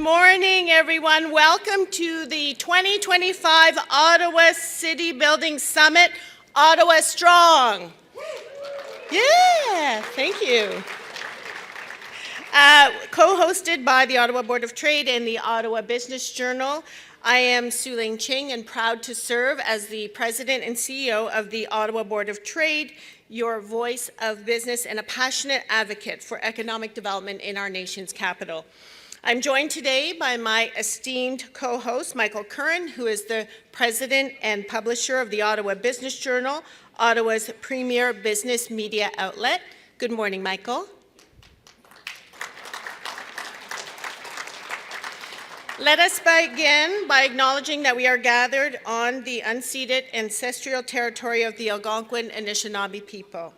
morning, everyone. Welcome to the 2025 Ottawa City Building Summit, Ottawa Strong. Yeah, thank you. Co-hosted by the Ottawa Board of Trade and the Ottawa Business Journal, I am Su-Ling Ching and proud to serve as the President and CEO of the Ottawa Board of Trade, your voice of business and a passionate advocate for economic development in our nation's capital. I'm joined today by my esteemed co-host, Michael Curran, who is the President and Publisher of the Ottawa Business Journal, Ottawa's premier business media outlet. Good morning, Michael. Let us begin by acknowledging that we are gathered on the unceded ancestral territory of the Algonquin and Anishinaabe people.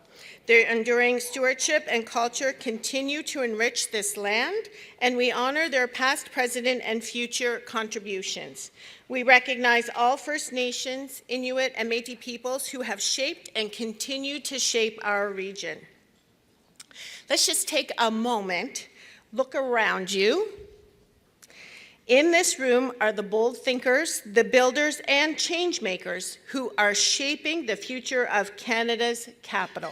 Their enduring stewardship and culture continue to enrich this land, and we honor their past, present, and future contributions. We recognize all First Nations, Inuit, and Métis peoples who have shaped and continue to shape our region. Let's just take a moment, look around you. In this room are the bold thinkers, the builders, and change makers who are shaping the future of Canada's capital.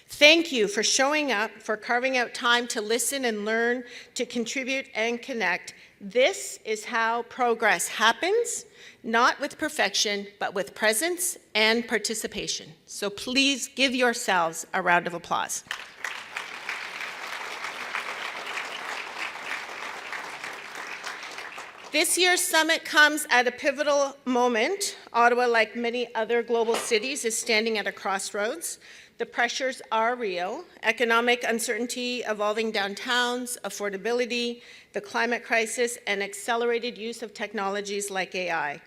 Thank you for showing up, for carving out time to listen and learn, to contribute and connect. This is how progress happens, not with perfection, but with presence and participation. So please give yourselves a round of applause. This year's summit comes at a pivotal moment. Ottawa, like many other global cities, is standing at a crossroads. The pressures are real: economic uncertainty, evolving downtowns, affordability, the climate crisis, and accelerated use of technologies like AI.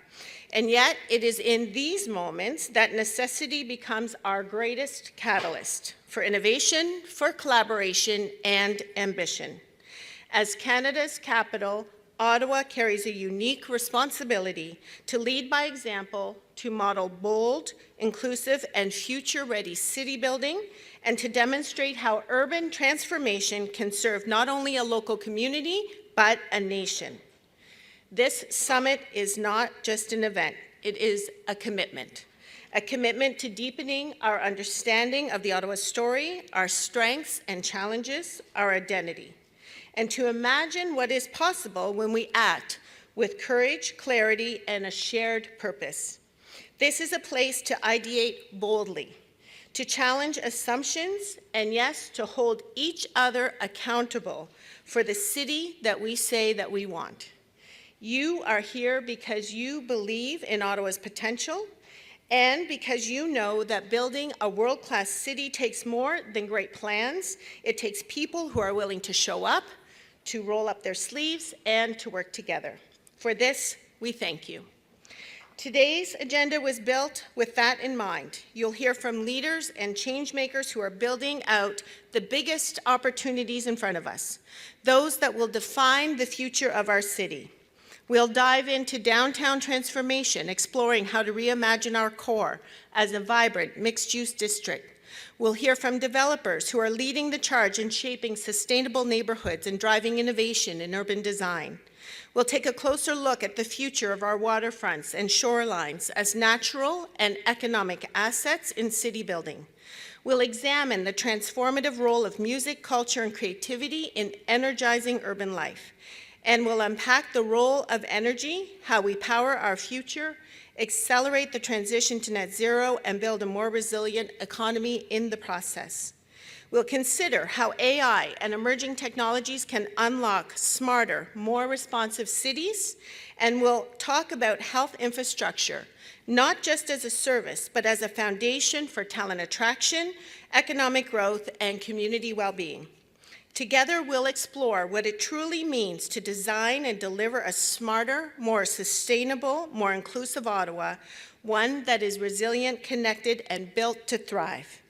And yet, it is in these moments that necessity becomes our greatest catalyst for innovation, for collaboration, and ambition. As Canada's capital, Ottawa carries a unique responsibility to lead by example, to model bold, inclusive, and future-ready city building, and to demonstrate how urban transformation can serve not only a local community, but a nation. This summit is not just an event, it is a commitment to deepening our understanding of the Ottawa story, our strengths and challenges, our identity, and to imagine what is possible when we act with courage, clarity, and a shared purpose. This is a place to ideate boldly, to challenge assumptions, and yes, to hold each other accountable for the city that we say that we want. You are here because you believe in Ottawa's potential, and because you know that building a world-class city takes more than great plans. It takes people who are willing to show up, to roll up their sleeves, and to work together. For this, we thank you. Today's agenda was built with that in mind. You'll hear from leaders and change makers who are building out the biggest opportunities in front of us, those that will define the future of our city. We'll dive into downtown transformation, exploring how to reimagine our core as a vibrant mixed-use district. We'll hear from developers who are leading the charge in shaping sustainable neighborhoods and driving innovation in urban design. We'll take a closer look at the future of our waterfronts and shorelines as natural and economic assets in city building. We'll examine the transformative role of music, culture, and creativity in energizing urban life. And we'll unpack the role of energy, how we power our future, accelerate the transition to net zero, and build a more resilient economy in the process. We'll consider how AI and emerging technologies can unlock smarter, more responsive cities, and we'll talk about health infrastructure, not just as a service, but as a foundation for talent attraction, economic growth, and community well-being. Together, we'll explore what it truly means to design and deliver a smarter, more sustainable, more inclusive Ottawa, one that is resilient, connected, and built to thrive.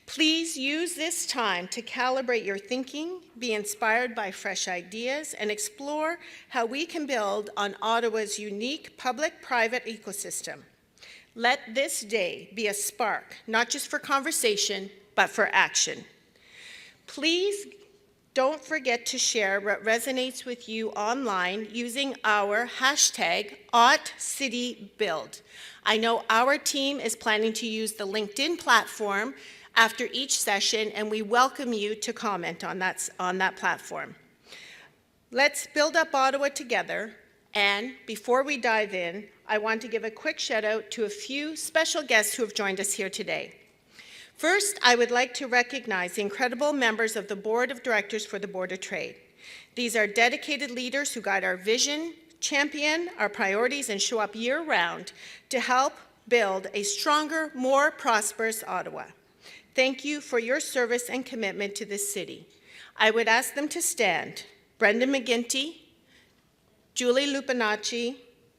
Please use this time to calibrate your thinking, be inspired by fresh ideas, and explore how we can build on Ottawa's unique public-private ecosystem. Let this day be a spark, not just for conversation, but for action. Please Don't forget to share what resonates with you online using our hashtag #OttCityBuild. I know our team is planning to use the LinkedIn platform after each session, and we welcome you to comment on that platform. Let's build up Ottawa together, and before we dive in, I want to give a quick shout out to a few special guests who have joined us here today. First, I would like to recognize the incredible members of the Board of Directors for the Board of Trade. These are dedicated leaders who guide our vision, champion our priorities, and show up year-round to help build a stronger, more prosperous Ottawa. Thank you for your service and commitment to this city. I would ask them to stand. Brendan McGinty, Julie Lupinacci,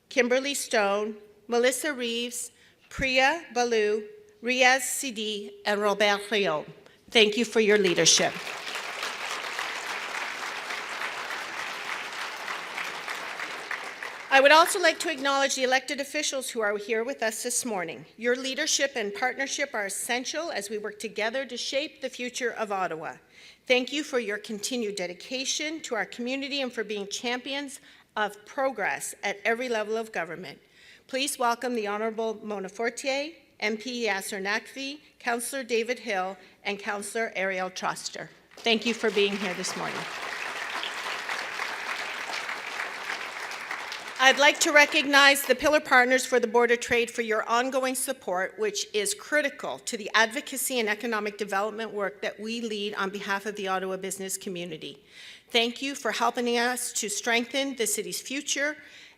Kimberly Stone, Melissa Reeves, Priya Balu, Riaz Sidi, and Robert Rio. Thank you for your leadership. I would also like to acknowledge the elected officials who are here with us this morning. Your leadership and partnership are essential as we work together to shape the future of Ottawa. Thank you for your continued dedication to our community and for being champions of progress at every level of government. Please welcome the Honourable Mona Fortier, MP Yasser Naqvi, Councillor David Hill, and Councillor Ariel Troster. Thank you for being here this morning. I'd like to recognize the Pillar Partners for the Board of Trade for your ongoing support, which is critical to the advocacy and economic development work that we lead on behalf of the Ottawa business community. Thank you for helping us to strengthen the city's future.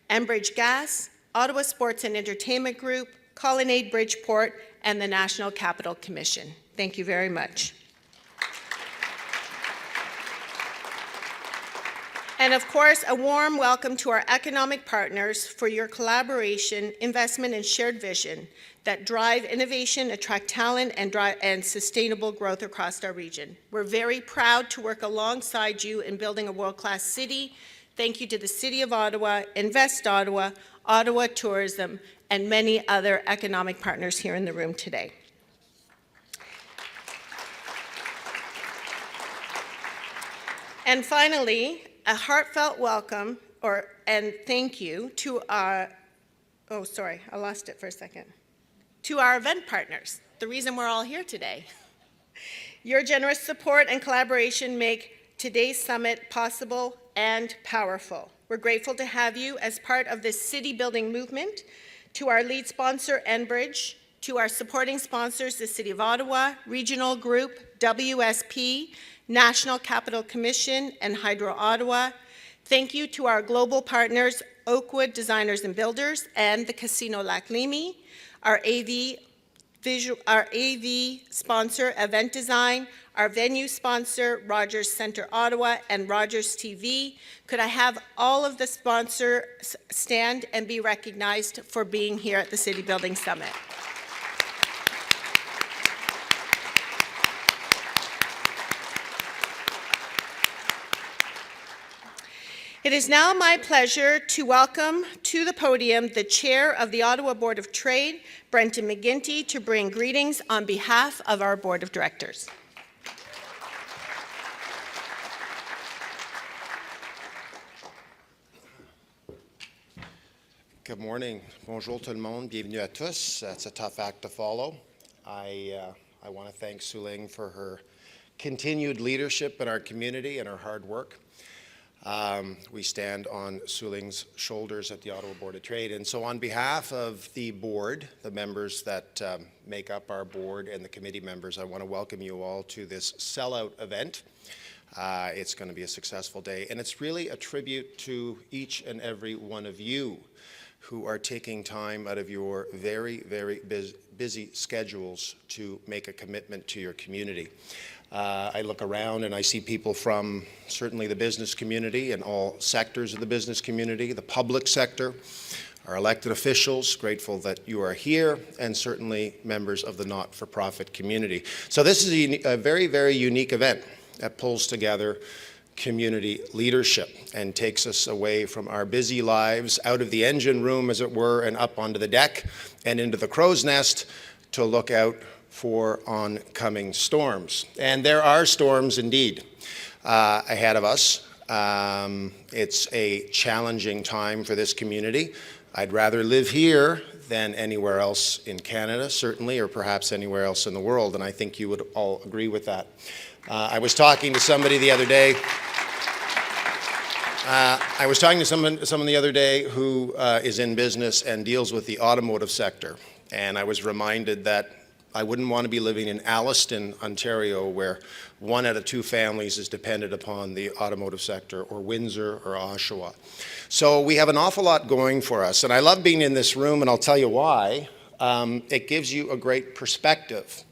Enbridge Gas, Ottawa Sports and Entertainment Group, Colonnade Bridgeport, and the National Capital Commission. Thank you very much. And of course, a warm welcome to our economic partners for your collaboration, investment, and shared vision that drive innovation, attract talent, and sustainable growth across our region. We're very proud to work alongside you in building a world-class city. Thank you to the City of Ottawa, Invest Ottawa, Ottawa Tourism, and many other economic partners here in the room today. And finally, a heartfelt welcome and thank you to our, I lost it for a second, to our event partners, the reason we're all here today. Your generous support and collaboration make today's summit possible and powerful. We're grateful to have you as part of this city building movement. To our lead sponsor, Enbridge, to our supporting sponsors, the City of Ottawa, Regional Group, WSP, National Capital Commission, and Hydro Ottawa. Thank you to our global partners, Oakwood Designers and Builders, and the Casino Lac Limi, our AV sponsor, Event Design, our venue sponsor, Rogers Centre Ottawa, and Rogers TV. Could I have all of the sponsors stand and be recognized for being here at the City Building Summit? It is now my pleasure to welcome to the podium the Chair of the Ottawa Board of Trade, Brendan McGinty, to bring greetings on behalf of our Board of Directors. Good morning. Bonjour tout le monde. Bienvenue à tous. It's a tough act to follow. I want to thank Su-Ling for her continued leadership in our community and her hard work. We stand on Su-Ling's shoulders at the Ottawa Board of Trade. And so on behalf of the board, the members that make up our board and the committee members, I want to welcome you all to this sellout event. It's going to be a successful day. And it's really a tribute to each and every one of you who are taking time out of your very, very busy schedules to make a commitment to your community. I look around and I see people from certainly the business community and all sectors of the business community, the public sector, our elected officials, grateful that you are here, and certainly members of the not-for-profit community. So this is a very, very unique event that pulls together community leadership and takes us away from our busy lives, out of the engine room, as it were, and up onto the deck and into the crow's nest to look out for oncoming storms. And there are storms indeed. ahead of us. It's a challenging time for this community. I'd rather live here than anywhere else in Canada, certainly, or perhaps anywhere else in the world, and I think you would all agree with that. I was talking to somebody the other day. Someone the other day who is in business and deals with the automotive sector, and I was reminded that I wouldn't want to be living in Alliston, Ontario, where 1 out of 2 families is dependent upon the automotive sector, or Windsor or Oshawa. So we have an awful lot going for us, and I love being in this room, and I'll tell you why. It gives you a great perspective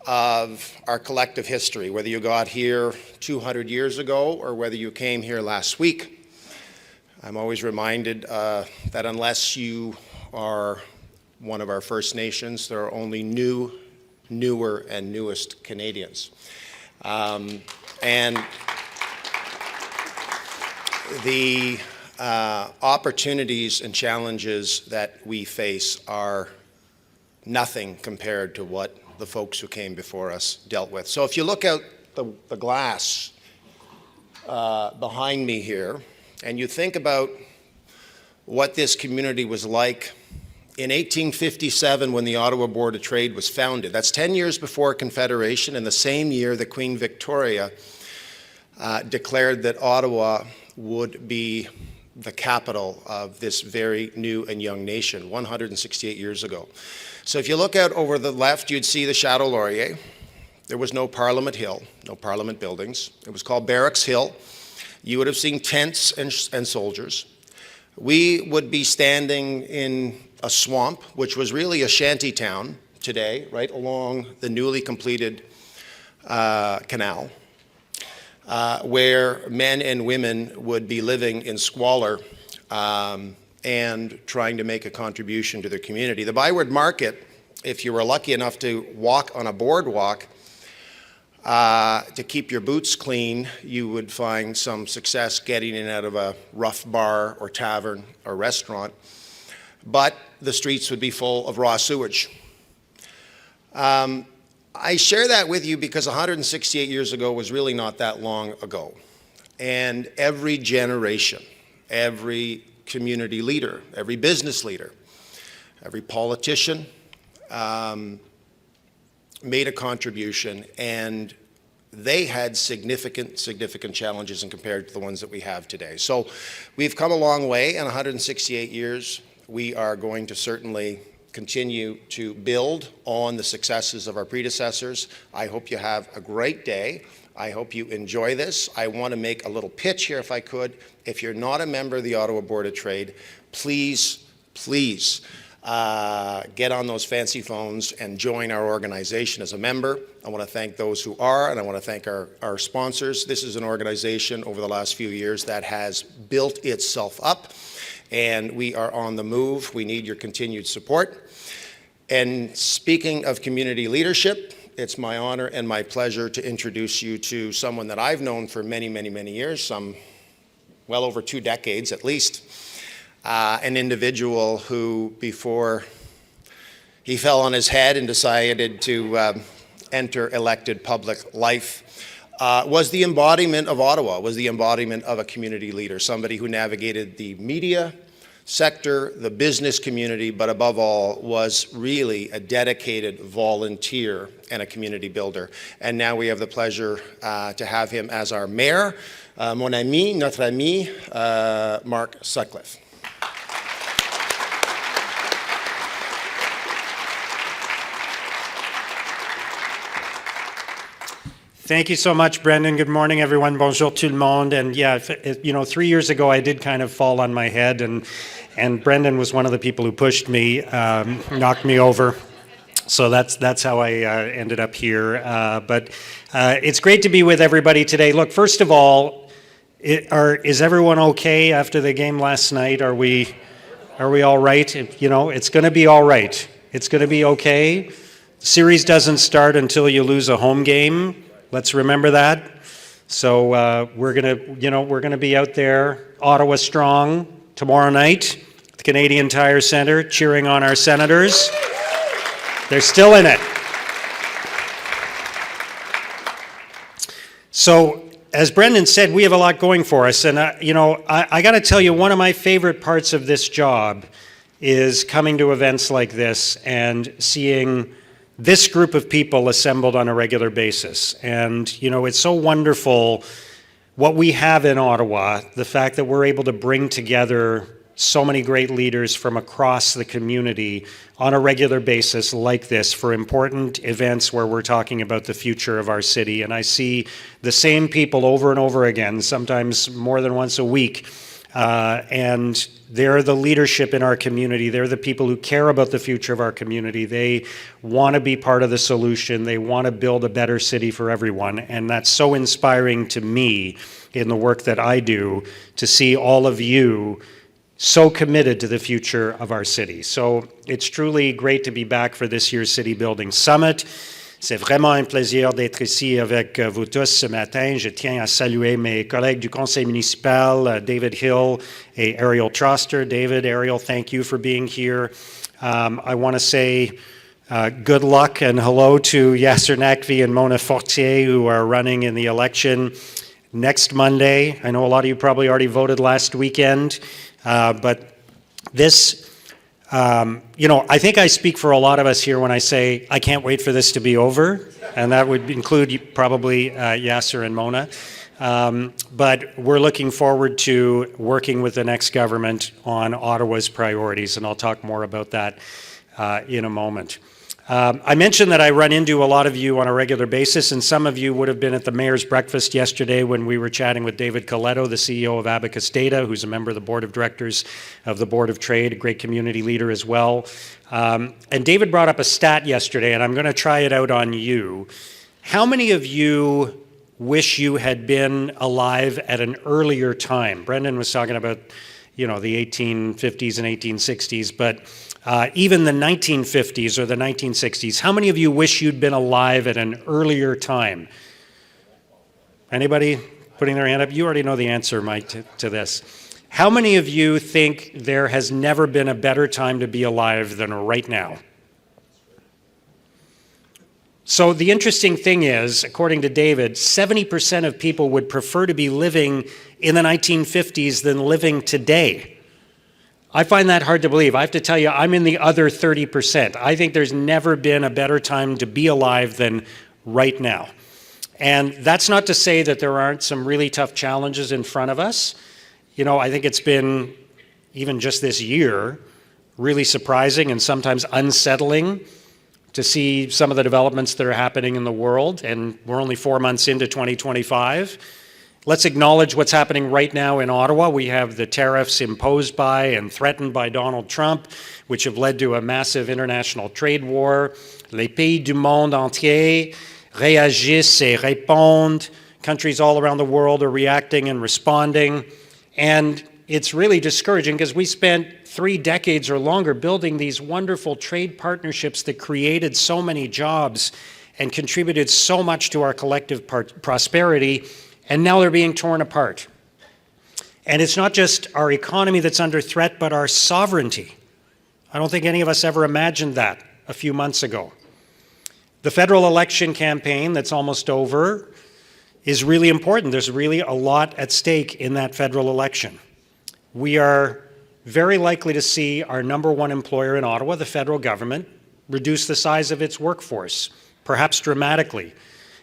of our collective history, whether you got here 200 years ago or whether you came here last week. I'm always reminded that unless you are one of our First Nations, there are only newer and newest Canadians. And the opportunities and challenges that we face are nothing compared to what the folks who came before us dealt with. So if you look out the glass behind me here, and you think about what this community was like in 1857 when the Ottawa Board of Trade was founded. That's 10 years before Confederation, and the same year that Queen Victoria declared that Ottawa would be the capital of this very new and young nation, 168 years ago. So if you look out over the left, you'd see the Chateau Laurier. There was no Parliament Hill, no Parliament buildings. It was called Barracks Hill. You would have seen tents and soldiers. We would be standing in a swamp, which was really a shanty town today, right along the newly completed canal, where men and women would be living in squalor and trying to make a contribution to their community. The Byward Market, if you were lucky enough to walk on a boardwalk to keep your boots clean, you would find some success getting in out of a rough bar or tavern or restaurant. But the streets would be full of raw sewage. I share that with you because 168 years ago was really not that long ago. And every generation, every community leader, every business leader, every politician made a contribution, and they had significant challenges and compared to the ones that we have today. So we've come a long way in 168 years. We are going to certainly continue to build on the successes of our predecessors. I hope you have a great day. I hope you enjoy this. I want to make a little pitch here if I could. If you're not a member of the Ottawa Board of Trade, please get on those fancy phones and join our organization as a member. I want to thank those who are, and I want to thank our sponsors. This is an organization over the last few years that has built itself up, and we are on the move. We need your continued support. And speaking of community leadership, it's my honor and my pleasure to introduce you to someone that I've known for many years, well over 2 decades at least. An individual who, before he fell on his head and decided to enter elected public life, was the embodiment of Ottawa, was the embodiment of a community leader, somebody who navigated the media sector, the business community, but above all was really a dedicated volunteer and a community builder. And now we have the pleasure to have him as our mayor, mon ami, notre ami, Mark Sutcliffe. Thank you so much, Brendan. Good morning, everyone. Bonjour tout le monde. And yeah, 3 years ago, I did kind of fall on my head, and Brendan was one of the people who pushed me, knocked me over. So that's how I ended up here. But it's great to be with everybody today. Look, first of all, is everyone okay after the game last night? Are we all right? It's going to be all right. It's going to be okay. The series doesn't start until you lose a home game. Let's remember that. So we're gonna be out there, Ottawa strong, tomorrow night at the Canadian Tire Centre, cheering on our Senators. They're still in it. So as Brendan said, we have a lot going for us. And, I got to tell you, one of my favorite parts of this job is coming to events like this and seeing this group of people assembled on a regular basis. And, it's so wonderful what we have in Ottawa, the fact that we're able to bring together so many great leaders from across the community on a regular basis like this for important events where we're talking about the future of our city. And I see the same people over and over again, sometimes more than once a week. And they're the leadership in our community. They're the people who care about the future of our community. They want to be part of the solution. They want to build a better city for everyone. And that's so inspiring to me in the work that I do, to see all of you so committed to the future of our city. So it's truly great to be back for this year's City Building Summit. C'est vraiment un plaisir d'être ici avec vous tous ce matin. Je tiens à saluer mes collègues du conseil municipal, David Hill et Ariel Troster. David, Ariel, thank you for being here. I want to say good luck and hello to Yasser Nakvi and Mona Fortier, who are running in the election next Monday. I know a lot of you probably already voted last weekend. But this, I think I speak for a lot of us here when I say I can't wait for this to be over, and that would include probably Yasser and Mona. But we're looking forward to working with the next government on Ottawa's priorities, and I'll talk more about that in a moment. I mentioned that I run into a lot of you on a regular basis, and some of you would have been at the mayor's breakfast yesterday when we were chatting with David Coletto, the CEO of Abacus Data, who's a member of the board of directors of the Board of Trade, a great community leader as well. And David brought up a stat yesterday, and I'm going to try it out on you. How many of you wish you had been alive at an earlier time? Brendan was talking about, the 1850s and 1860s, but even the 1950s or the 1960s. How many of you wish you'd been alive at an earlier time? Anybody putting their hand up? You already know the answer, Mike, to this. How many of you think there has never been a better time to be alive than right now? So the interesting thing is, according to David, 70% of people would prefer to be living in the 1950s than living today. I find that hard to believe. I have to tell you, I'm in the other 30%. I think there's never been a better time to be alive than right now. And that's not to say that there aren't some really tough challenges in front of us. I think it's been, even just this year, really surprising and sometimes unsettling to see some of the developments that are happening in the world, and we're only 4 months into 2025. Let's acknowledge what's happening right now in Ottawa. We have the tariffs imposed by and threatened by Donald Trump, which have led to a massive international trade war. Les pays du monde entier réagissent et répondent. Countries all around the world are reacting and responding. And it's really discouraging because we spent 3 decades or longer building these wonderful trade partnerships that created so many jobs and contributed so much to our collective prosperity, and now they're being torn apart. And it's not just our economy that's under threat, but our sovereignty. I don't think any of us ever imagined that a few months ago. The federal election campaign that's almost over is really important. There's really a lot at stake in that federal election. We are very likely to see our number one employer in Ottawa, the federal government, reduce the size of its workforce, perhaps dramatically,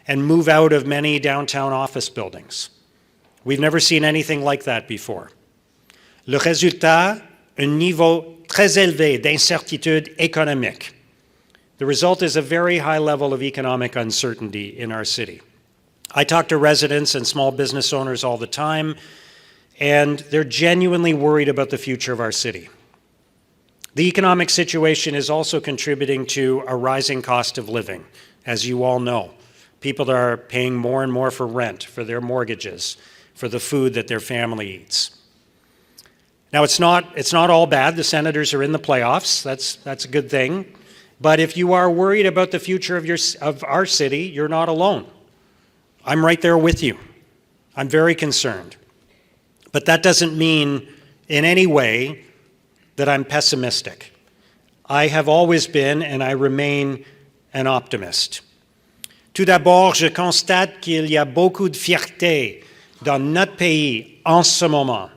and move out of many downtown office buildings. We've never seen anything like that before. Le résultat, un niveau très élevé d'incertitude économique. The result is a very high level of economic uncertainty in our city. I talk to residents and small business owners all the time, and they're genuinely worried about the future of our city. The economic situation is also contributing to a rising cost of living, as you all know. People are paying more and more for rent, for their mortgages, for the food that their family eats. Now, it's not all bad. The Senators are in the playoffs. That's a good thing. But if you are worried about the future of our city, you're not alone. I'm right there with you. I'm very concerned. But that doesn't mean in any way that I'm pessimistic. I have always been, and I remain, an optimist. Tout d'abord, je constate qu'il y a beaucoup de fierté dans notre pays en ce moment.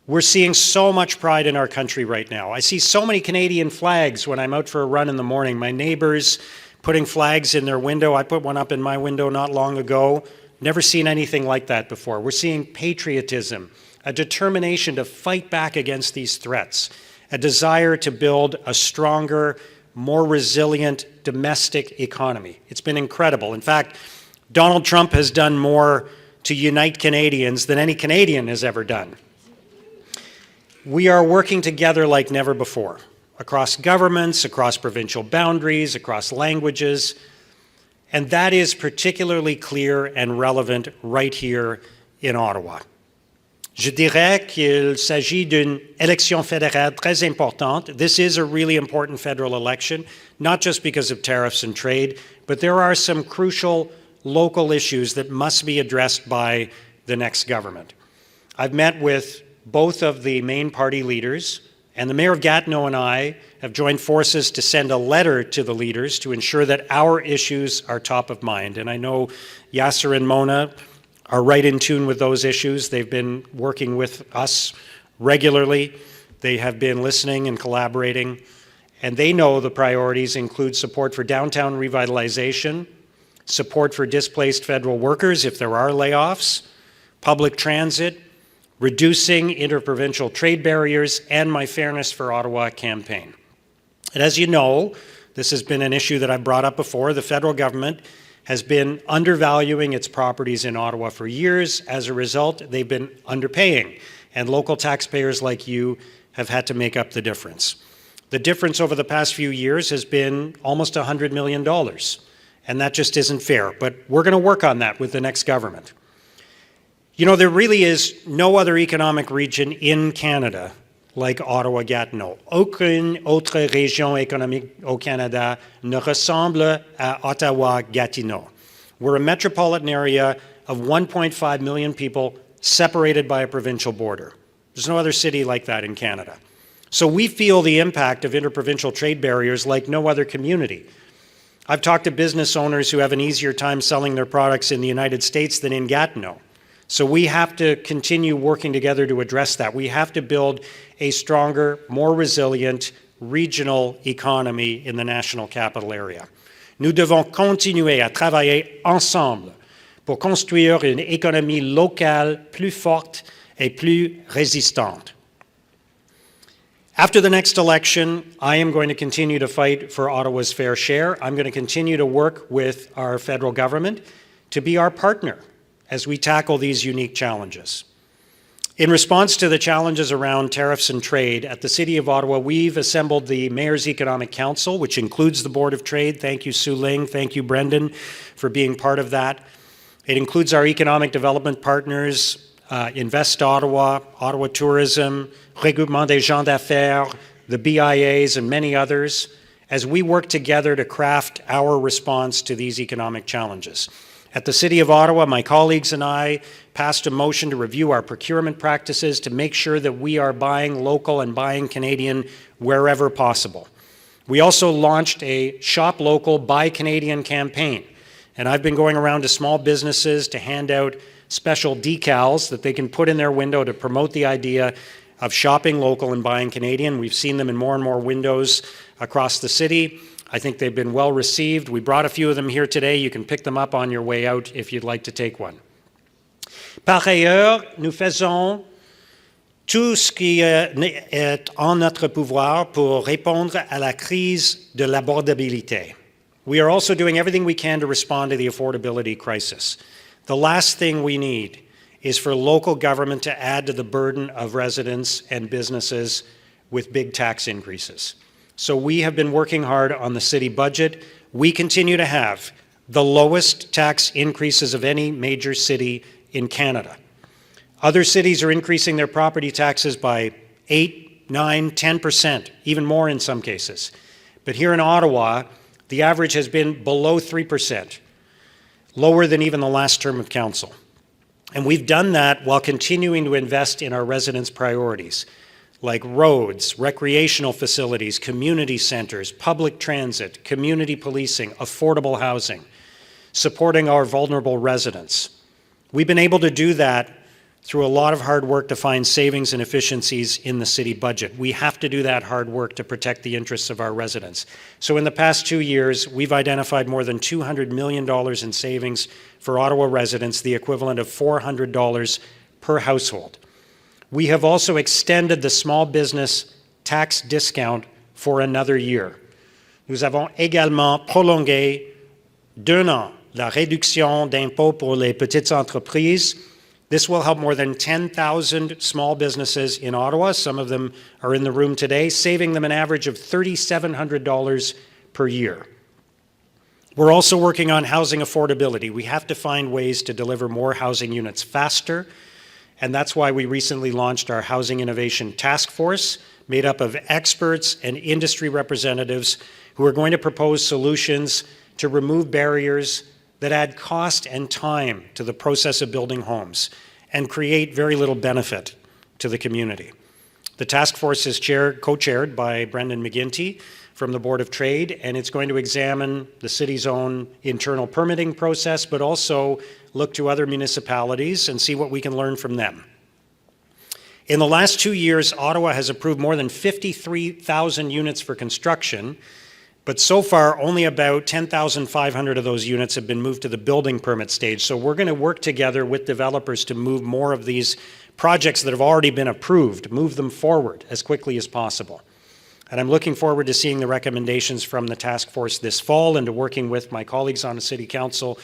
We're seeing so much pride in our country right now. I see so many Canadian flags when I'm out for a run in the morning. My neighbors putting flags in their window. I put one up in my window not long ago. Never seen anything like that before. We're seeing patriotism, a determination to fight back against these threats, a desire to build a stronger, more resilient domestic economy. It's been incredible. In fact, Donald Trump has done more to unite Canadians than any Canadian has ever done. We are working together like never before, across governments, across provincial boundaries, across languages, and that is particularly clear and relevant right here in Ottawa. Je dirais qu'il s'agit d'une élection fédérale très importante. This is a really important federal election, not just because of tariffs and trade, but there are some crucial local issues that must be addressed by the next government. I've met with both of the main party leaders, and the Mayor of Gatineau and I have joined forces to send a letter to the leaders to ensure that our issues are top of mind. And I know Yasser and Mona are right in tune with those issues. They've been working with us regularly. They have been listening and collaborating, and they know the priorities include support for downtown revitalization, support for displaced federal workers if there are layoffs, public transit, reducing interprovincial trade barriers, and my Fairness for Ottawa campaign. And as you know, this has been an issue that I've brought up before. The federal government has been undervaluing its properties in Ottawa for years. As a result, they've been underpaying, and local taxpayers like you have had to make up the difference. The difference over the past few years has been almost $100 million, and that just isn't fair, but we're going to work on that with the next government. You know, there really is no other economic region in Canada like Ottawa-Gatineau. Aucune autre région économique au Canada ne ressemble à Ottawa-Gatineau. We're a metropolitan area of 1.5 million people separated by a provincial border. There's no other city like that in Canada. So we feel the impact of interprovincial trade barriers like no other community. I've talked to business owners who have an easier time selling their products in the United States than in Gatineau. So we have to continue working together to address that. We have to build a stronger, more resilient regional economy in the national capital area. Nous devons continuer à travailler ensemble pour construire une économie locale plus forte et plus résistante. After the next election, I am going to continue to fight for Ottawa's fair share. I'm going to continue to work with our federal government to be our partner as we tackle these unique challenges. In response to the challenges around tariffs and trade, at the City of Ottawa, we've assembled the Mayor's Economic Council, which includes the Board of Trade. Thank you, Sue Ling. Thank you, Brendan, for being part of that. It includes our economic development partners, Invest Ottawa, Ottawa Tourism, Regroupement des gens d'affaires, the BIAs, and many others, as we work together to craft our response to these economic challenges. At the City of Ottawa, my colleagues and I passed a motion to review our procurement practices to make sure that we are buying local and buying Canadian wherever possible. We also launched a Shop Local, Buy Canadian campaign, and I've been going around to small businesses to hand out special decals that they can put in their window to promote the idea of shopping local and buying Canadian. We've seen them in more and more windows across the city. I think they've been well received. We brought a few of them here today. You can pick them up on your way out if you'd like to take one. Par ailleurs, nous faisons tout ce qui est en notre pouvoir pour répondre à la crise de l'abordabilité. We are also doing everything we can to respond to the affordability crisis. The last thing we need is for local government to add to the burden of residents and businesses with big tax increases. So we have been working hard on the city budget. We continue to have the lowest tax increases of any major city in Canada. Other cities are increasing their property taxes by 8, 9, 10%, even more in some cases. But here in Ottawa, the average has been below 3%, lower than even the last term of council. And we've done that while continuing to invest in our residents' priorities, like roads, recreational facilities, community centers, public transit, community policing, affordable housing, supporting our vulnerable residents. We've been able to do that through a lot of hard work to find savings and efficiencies in the city budget. We have to do that hard work to protect the interests of our residents. So in the past 2 years, we've identified more than $200 million in savings for Ottawa residents, the equivalent of $400 per household. We have also extended the small business tax discount for another year. Nous avons également prolongé d'1 an la réduction d'impôt pour les petites entreprises. This will help more than 10,000 small businesses in Ottawa. Some of them are in the room today, saving them an average of $3,700 per year. We're also working on housing affordability. We have to find ways to deliver more housing units faster, and that's why we recently launched our Housing Innovation Task Force, made up of experts and industry representatives who are going to propose solutions to remove barriers that add cost and time to the process of building homes and create very little benefit to the community. The task force is co-chaired by Brendan McGinty from the Board of Trade, and it's going to examine the city's own internal permitting process, but also look to other municipalities and see what we can learn from them. In the last 2 years, Ottawa has approved more than 53,000 units for construction, but so far, only about 10,500 of those units have been moved to the building permit stage. So we're going to work together with developers to move more of these projects that have already been approved, move them forward as quickly as possible. And I'm looking forward to seeing the recommendations from the task force this fall and to working with my colleagues on the City Council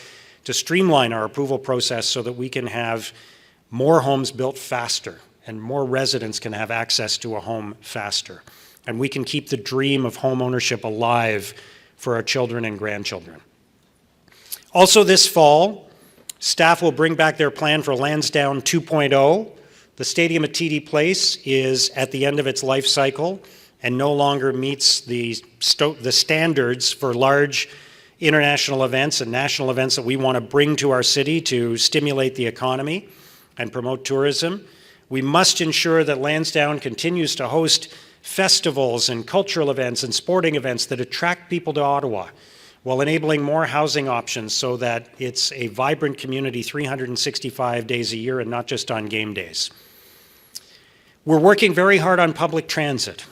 to streamline our approval process so that we can have more homes built faster and more residents can have access to a home faster. And we can keep the dream of home ownership alive for our children and grandchildren. Also this fall, staff will bring back their plan for Lansdowne 2.0. The stadium at TD Place is at the end of its life cycle and no longer meets the standards for large international events and national events that we want to bring to our city to stimulate the economy and promote tourism. We must ensure that Lansdowne continues to host festivals and cultural events and sporting events that attract people to Ottawa while enabling more housing options so that it's a vibrant community 365 days a year and not just on game days. We're working very hard on public transit.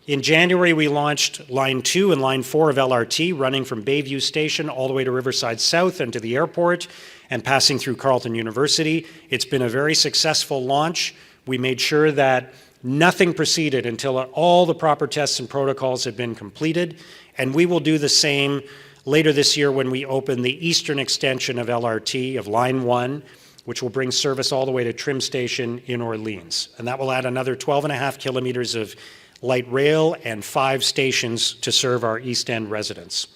In January, we launched Line 2 and Line 4 of LRT, running from Bayview Station all the way to Riverside South and to the airport and passing through Carleton University. It's been a very successful launch. We made sure that nothing proceeded until all the proper tests and protocols had been completed, and we will do the same later this year when we open the eastern extension of LRT, of Line 1, which will bring service all the way to Trim Station in Orleans. And that will add another 12.5 kilometers of light rail and 5 stations to serve our East End residents.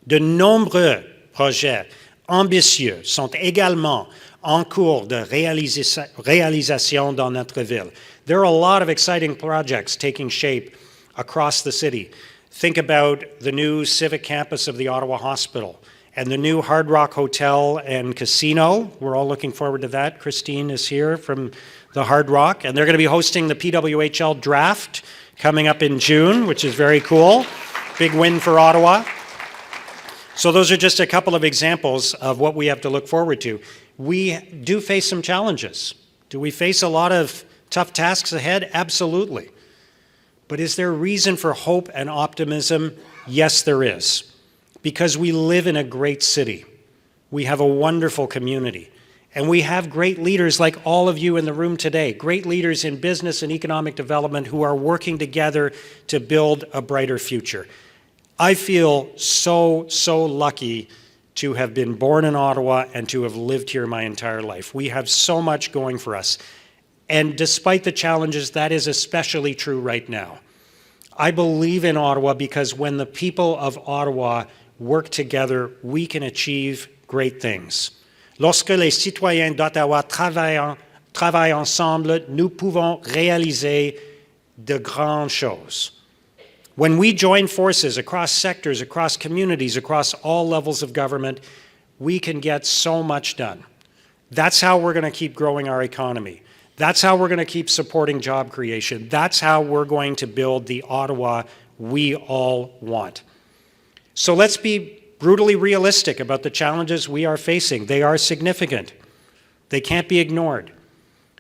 De nombreux projets ambitieux sont également en cours de réalisation dans notre ville. There are a lot of exciting projects taking shape across the city. Think about the new civic campus of the Ottawa Hospital and the new Hard Rock Hotel and Casino. We're all looking forward to that. Christine is here from the Hard Rock, and they're going to be hosting the PWHL Draft coming up in June, which is very cool. Big win for Ottawa. So those are just a couple of examples of what we have to look forward to. We do face some challenges. Do we face a lot of tough tasks ahead? Absolutely. But is there reason for hope and optimism? Yes, there is. Because we live in a great city. We have a wonderful community. And we have great leaders like all of you in the room today, great leaders in business and economic development who are working together to build a brighter future. I feel so lucky to have been born in Ottawa and to have lived here my entire life. We have so much going for us. And despite the challenges, that is especially true right now. I believe in Ottawa because when the people of Ottawa work together, we can achieve great things. Lorsque les citoyens d'Ottawa travaillent ensemble, nous pouvons réaliser de grandes choses. When we join forces across sectors, across communities, across all levels of government, we can get so much done. That's how we're going to keep growing our economy. That's how we're going to keep supporting job creation. That's how we're going to build the Ottawa we all want. So let's be brutally realistic about the challenges we are facing. They are significant. They can't be ignored.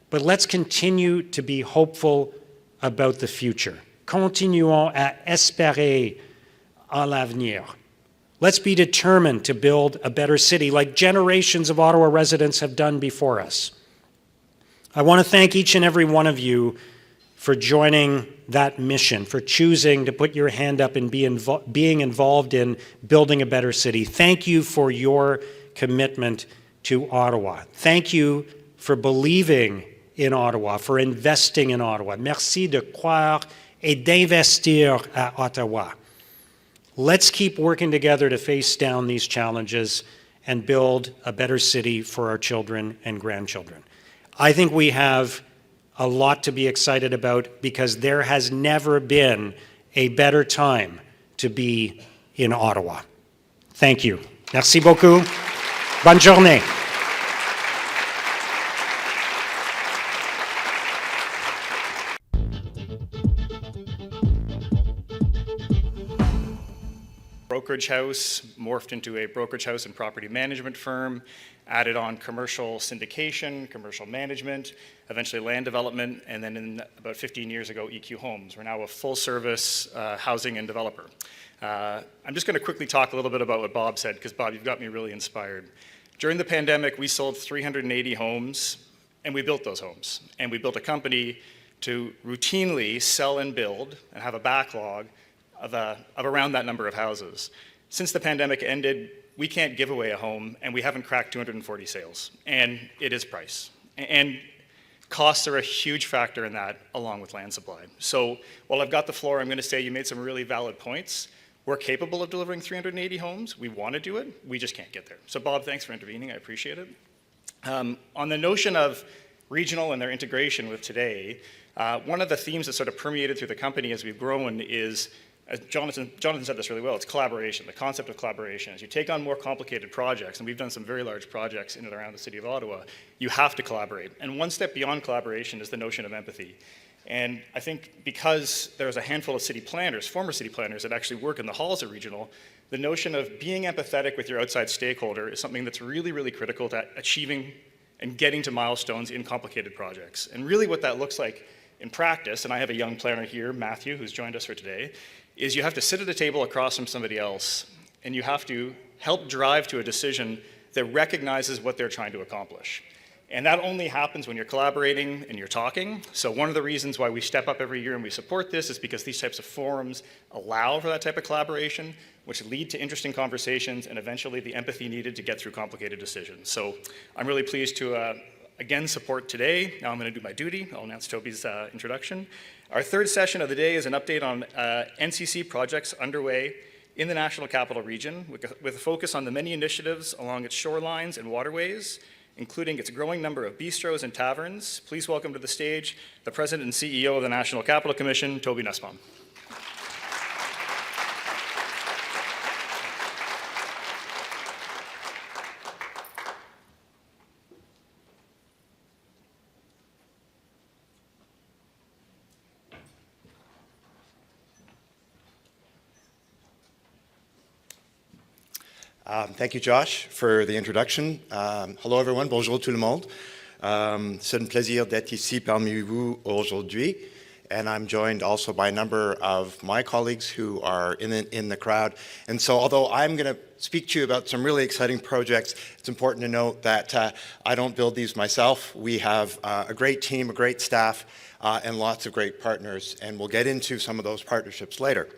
But let's continue to be hopeful about the future. Continuons à espérer en l'avenir. Let's be determined to build a better city like generations of Ottawa residents have done before us. I want to thank each and every one of you for joining that mission, for choosing to put your hand up and being involved in building a better city. Thank you for your commitment to Ottawa. Thank you for believing in Ottawa, for investing in Ottawa. Merci de croire et d'investir à Ottawa. Let's keep working together to face down these challenges and build a better city for our children and grandchildren. I think we have a lot to be excited about because there has never been a better time to be in Ottawa. Thank you. Merci beaucoup. Bonne journée. Brokerage house morphed into a brokerage house and property management firm, added on commercial syndication, commercial management, eventually land development, and then about 15 years ago, EQ Homes. We're now a full-service housing and developer. I'm just going to quickly talk a little bit about what Bob said, because Bob, you've got me really inspired. During the pandemic, we sold 380 homes, and we built those homes. And we built a company to routinely sell and build and have a backlog of around that number of houses. Since the pandemic ended, we can't give away a home, and we haven't cracked 240 sales, and it is price. And costs are a huge factor in that, along with land supply. So while I've got the floor, I'm going to say you made some really valid points. We're capable of delivering 380 homes. We want to do it. We just can't get there. So Bob, thanks for intervening. I appreciate it. On the notion of regional and their integration with today, one of the themes that sort of permeated through the company as we've grown is, as Jonathan said this really well, it's collaboration, the concept of collaboration. As you take on more complicated projects, and we've done some very large projects in and around the city of Ottawa, you have to collaborate. And one step beyond collaboration is the notion of empathy. And I think because there's a handful of city planners, former city planners, that actually work in the halls of regional, the notion of being empathetic with your outside stakeholder is something that's really, really critical to achieving and getting to milestones in complicated projects. And really what that looks like in practice, and I have a young planner here, Matthew, who's joined us for today, is you have to sit at a table across from somebody else, and you have to help drive to a decision that recognizes what they're trying to accomplish. And that only happens when you're collaborating and you're talking. So one of the reasons why we step up every year and we support this is because these types of forums allow for that type of collaboration, which lead to interesting conversations and eventually the empathy needed to get through complicated decisions. So I'm really pleased to again support today. Now I'm going to do my duty. I'll announce Tobi's introduction. Our third session of the day is an update on NCC projects underway in the National Capital Region with a focus on the many initiatives along its shorelines and waterways, including its growing number of bistros and taverns. Please welcome to the stage the President and CEO of the National Capital Commission, Tobi Nussbaum. Thank you, Josh, for the introduction. Hello, everyone. Bonjour tout le monde. C'est un plaisir d'être ici parmi vous aujourd'hui. And I'm joined also by a number of my colleagues who are in the crowd. And so although I'm going to speak to you about some really exciting projects, it's important to note that I don't build these myself. We have a great team, a great staff, and lots of great partners. And we'll get into some of those partnerships later.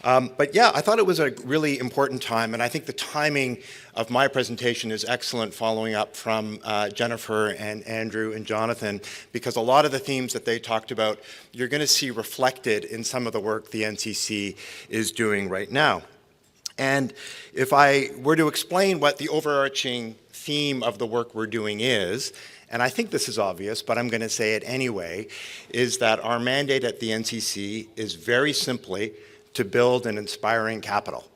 But yeah, I thought it was a really important time, and I think the timing of my presentation is excellent following up from Jennifer and Andrew and Jonathan, because a lot of the themes that they talked about, you're going to see reflected in some of the work the NCC is doing right now. And if I were to explain what the overarching theme of the work we're doing is, and I think this is obvious, but I'm going to say it anyway, is that our mandate at the NCC is very simply to build an inspiring capital.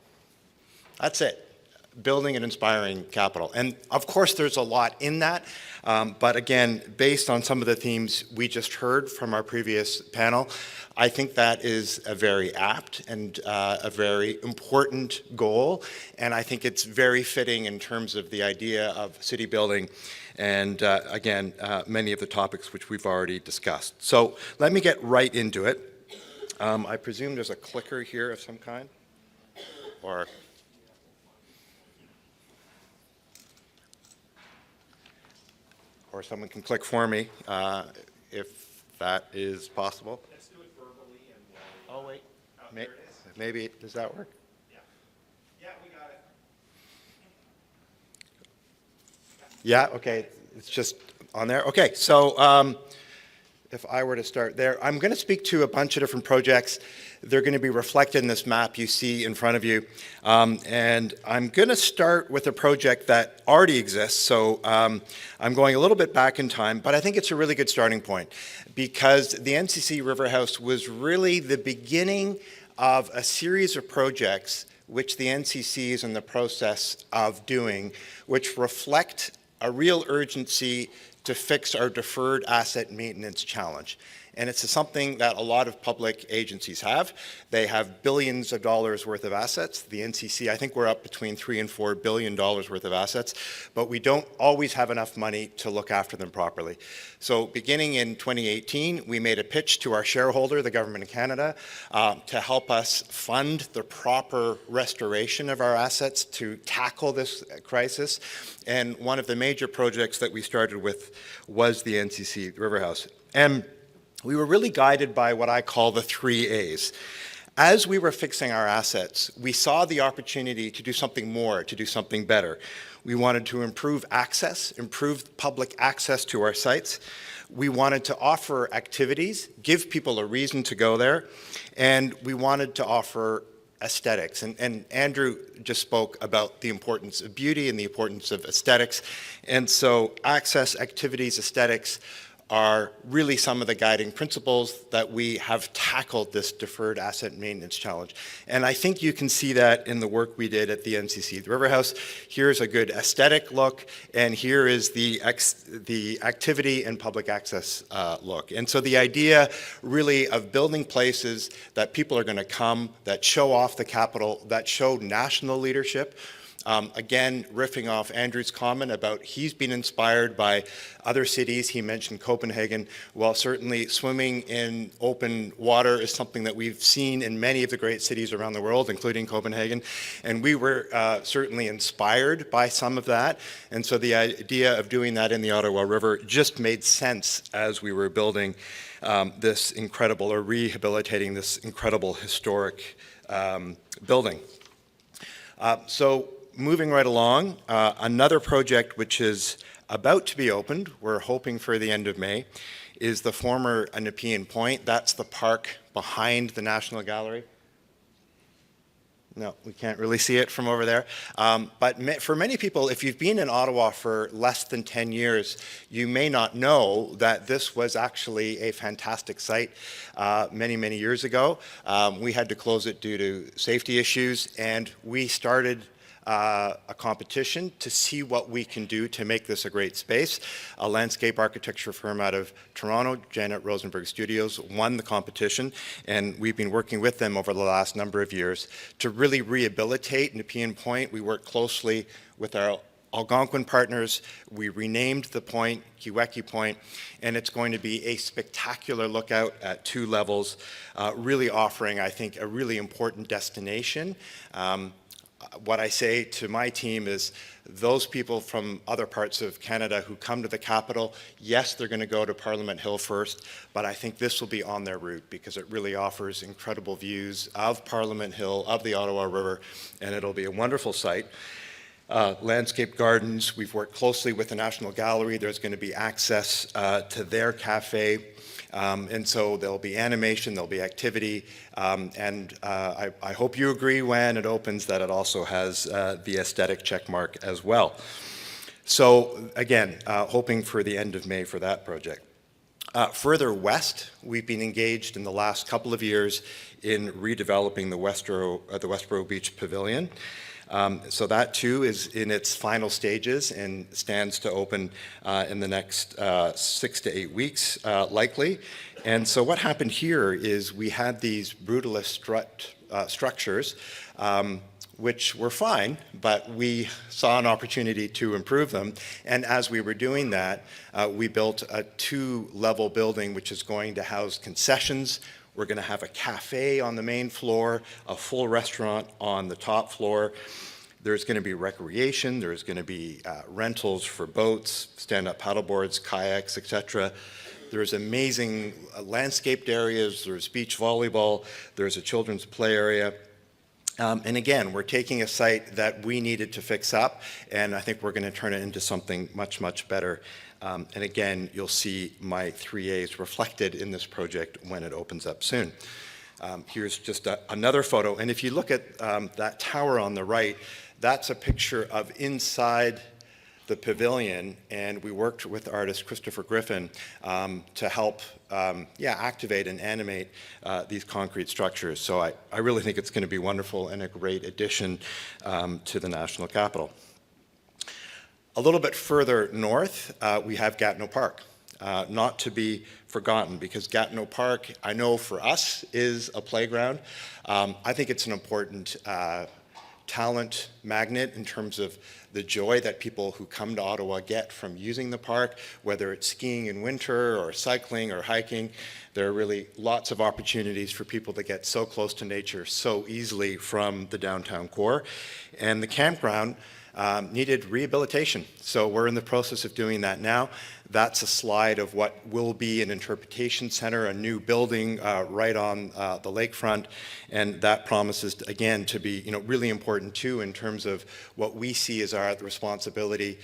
That's it. building and inspiring capital. And of course, there's a lot in that. But again, based on some of the themes we just heard from our previous panel, I think that is a very apt and a very important goal. And I think it's very fitting in terms of the idea of city building and again, many of the topics which we've already discussed. So let me get right into it. I presume there's a clicker here of some kind? Or someone can click for me, if that is possible. Let's do it verbally and Oh, wait. there it is. Maybe, does that work? Yeah, we got it. Yeah, okay, it's just on there. Okay, so if I were to start there, I'm going to speak to a bunch of different projects. They're going to be reflected in this map you see in front of you. And I'm going to start with a project that already exists. So I'm going a little bit back in time, but I think it's a really good starting point because the NCC River House was really the beginning of a series of projects which the NCC is in the process of doing, which reflect a real urgency to fix our deferred asset maintenance challenge. And it's something that a lot of public agencies have. They have billions of dollars worth of assets. The NCC, I think we're up between $3 and $4 billion worth of assets, but we don't always have enough money to look after them properly. So beginning in 2018, we made a pitch to our shareholder, the Government of Canada, to help us fund the proper restoration of our assets to tackle this crisis. And one of the major projects that we started with was the NCC River House. And we were really guided by what I call the 3 A's. As we were fixing our assets, we saw the opportunity to do something more, to do something better. We wanted to improve access, improve public access to our sites. We wanted to offer activities, give people a reason to go there, and we wanted to offer aesthetics. And Andrew just spoke about the importance of beauty and the importance of aesthetics. And so access, activities, aesthetics are really some of the guiding principles that we have tackled this deferred asset maintenance challenge. And I think you can see that in the work we did at the NCC River House. Here's a good aesthetic look, and here is the activity and public access look. And so the idea really of building places that people are going to come, that show off the capital, that show national leadership. Again, riffing off Andrew's comment about he's been inspired by other cities. He mentioned Copenhagen. Well, certainly swimming in open water is something that we've seen in many of the great cities around the world, including Copenhagen. And we were certainly inspired by some of that. And so the idea of doing that in the Ottawa River just made sense as we were building this incredible, or rehabilitating this incredible historic building. So moving right along, another project which is about to be opened, we're hoping for the end of May, is the former Nepean Point. That's the park behind the National Gallery. No, we can't really see it from over there. But for many people, if you've been in Ottawa for less than 10 years, you may not know that this was actually a fantastic site many, many years ago. We had to close it due to safety issues, and we started a competition to see what we can do to make this a great space. A landscape architecture firm out of Toronto, Janet Rosenberg Studios, won the competition, and we've been working with them over the last number of years to really rehabilitate Nepean Point. We work closely with our Algonquin partners. We renamed the point Kiweki Point, and it's going to be a spectacular lookout at 2 levels, really offering, I think, a really important destination. What I say to my team is those people from other parts of Canada who come to the capital, yes, they're going to go to Parliament Hill first, but I think this will be on their route because it really offers incredible views of Parliament Hill, of the Ottawa River, and it'll be a wonderful site. Landscape gardens, we've worked closely with the National Gallery. There's going to be access to their cafe. And so there'll be animation, there'll be activity, and I hope you agree when it opens that it also has the aesthetic check mark as well. So again, hoping for the end of May for that project. Further west, we've been engaged in the last couple of years in redeveloping the Westboro Beach Pavilion. So that too is in its final stages and stands to open in the next 6 to 8 weeks, likely. And so what happened here is we had these brutalist structures, which were fine, but we saw an opportunity to improve them. And as we were doing that, we built a 2-level building which is going to house concessions. We're going to have a cafe on the main floor, a full restaurant on the top floor. There's going to be recreation, there's going to be rentals for boats, stand-up paddleboards, kayaks, etc. There's amazing landscaped areas, there's beach volleyball, there's a children's play area. And again, we're taking a site that we needed to fix up, and I think we're going to turn it into something much, much better. And again, you'll see my 3As reflected in this project when it opens up soon. Here's just another photo, and if you look at that tower on the right, that's a picture of inside the pavilion, and we worked with artist Christopher Griffin to help activate and animate these concrete structures. So I really think it's going to be wonderful and a great addition to the National Capital. A little bit further north, we have Gatineau Park. Not to be forgotten, because Gatineau Park, I know for us, is a playground. I think it's an important talent magnet in terms of the joy that people who come to Ottawa get from using the park, whether it's skiing in winter or cycling or hiking. There are really lots of opportunities for people to get so close to nature so easily from the downtown core. And the campground needed rehabilitation. So we're in the process of doing that now. That's a slide of what will be an interpretation center, a new building right on the lakefront, and that promises, again, to be really important too in terms of what we see as our responsibility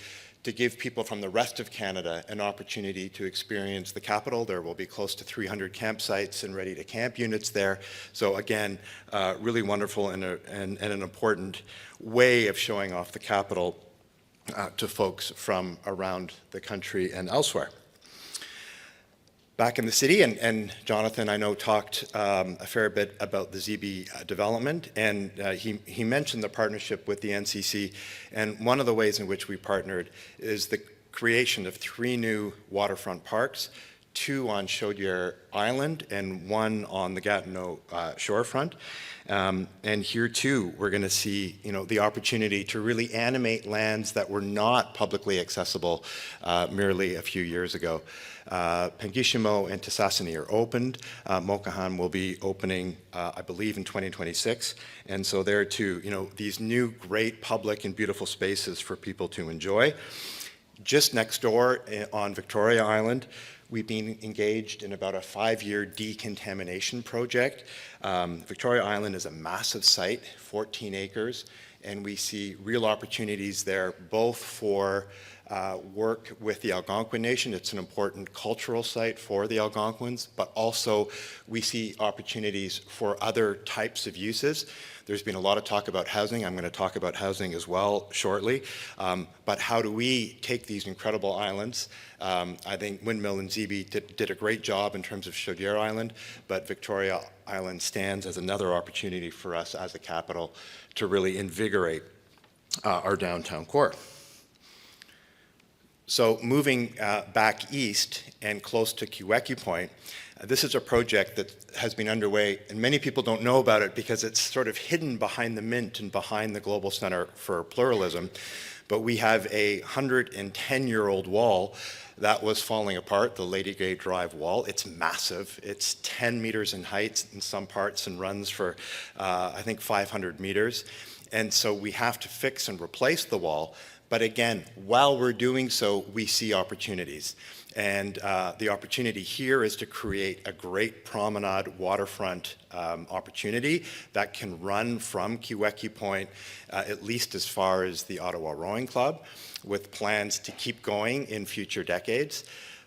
to give people from the rest of Canada an opportunity to experience the capital. There will be close to 300 campsites and ready-to-camp units there. So again, really wonderful and an important way of showing off the capital to folks from around the country and elsewhere. Back in the city, and Jonathan, I know, talked a fair bit about the ZB development, and he mentioned the partnership with the NCC, and one of the ways in which we partnered is the creation of 3 new waterfront parks, 2 on Chaudière Island and 1 on the Gatineau shorefront. And here too, we're going to see, the opportunity to really animate lands that were not publicly accessible merely a few years ago. Pangishimo and Tisasani are opened. Mokahan will be opening, I believe, in 2026. And so there too, these new great public and beautiful spaces for people to enjoy. Just next door on Victoria Island, we've been engaged in about a 5-year decontamination project. Victoria Island is a massive site, 14 acres, and we see real opportunities there both for work with the Algonquin Nation. It's an important cultural site for the Algonquins, but also we see opportunities for other types of uses. There's been a lot of talk about housing. I'm going to talk about housing as well shortly. But how do we take these incredible islands? I think Windmill and ZB did a great job in terms of Chaudière Island, but Victoria Island stands as another opportunity for us as a capital to really invigorate our downtown core. So moving back east and close to Kiweki Point, this is a project that has been underway, and many people don't know about it because it's sort of hidden behind the Mint and behind the Global Center for Pluralism. But we have a 110-year-old wall that was falling apart, the Lady Gay Drive wall. It's massive. It's 10 meters in height in some parts and runs for, I think, 500 meters. And so we have to fix and replace the wall. But again, while we're doing so, we see opportunities. And the opportunity here is to create a great promenade waterfront opportunity that can run from Kiweki Point at least as far as the Ottawa Rowing Club, with plans to keep going in future decades.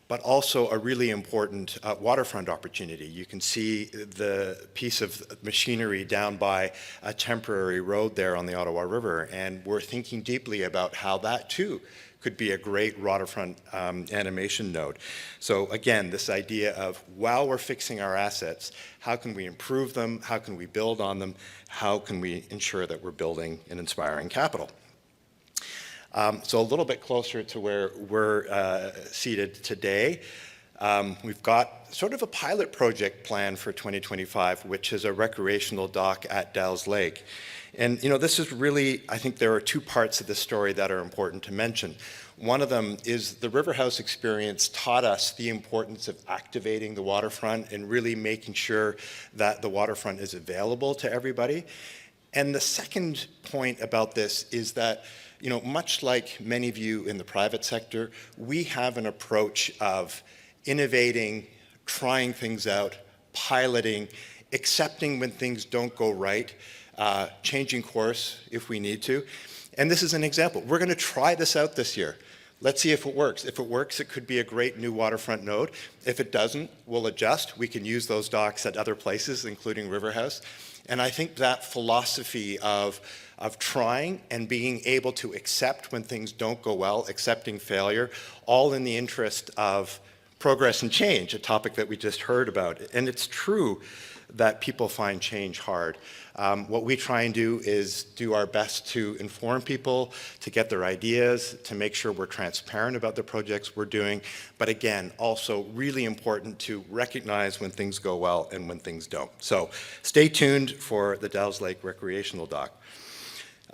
but also a really important waterfront opportunity. You can see the piece of machinery down by a temporary road there on the Ottawa River, and we're thinking deeply about how that too could be a great waterfront animation node. So again, this idea of while we're fixing our assets, how can we improve them? How can we build on them? How can we ensure that we're building an inspiring capital? So a little bit closer to where we're seated today, we've got sort of a pilot project planned for 2025, which is a recreational dock at Dalles Lake. And this is really, I think there are two parts of this story that are important to mention. One of them is the River House experience taught us the importance of activating the waterfront and really making sure that the waterfront is available to everybody. And the second point about this is that much like many of you in the private sector, we have an approach of innovating, trying things out, piloting, accepting when things don't go right, changing course if we need to. And this is an example. We're going to try this out this year. Let's see if it works. If it works, it could be a great new waterfront node. If it doesn't, we'll adjust. We can use those docks at other places, including River House. And I think that philosophy of trying and being able to accept when things don't go well, accepting failure, all in the interest of progress and change, a topic that we just heard about. And it's true that people find change hard. What we try and do is do our best to inform people, to get their ideas, to make sure we're transparent about the projects we're doing. But again, also really important to recognize when things go well and when things don't. So stay tuned for the Dalles Lake Recreational Dock.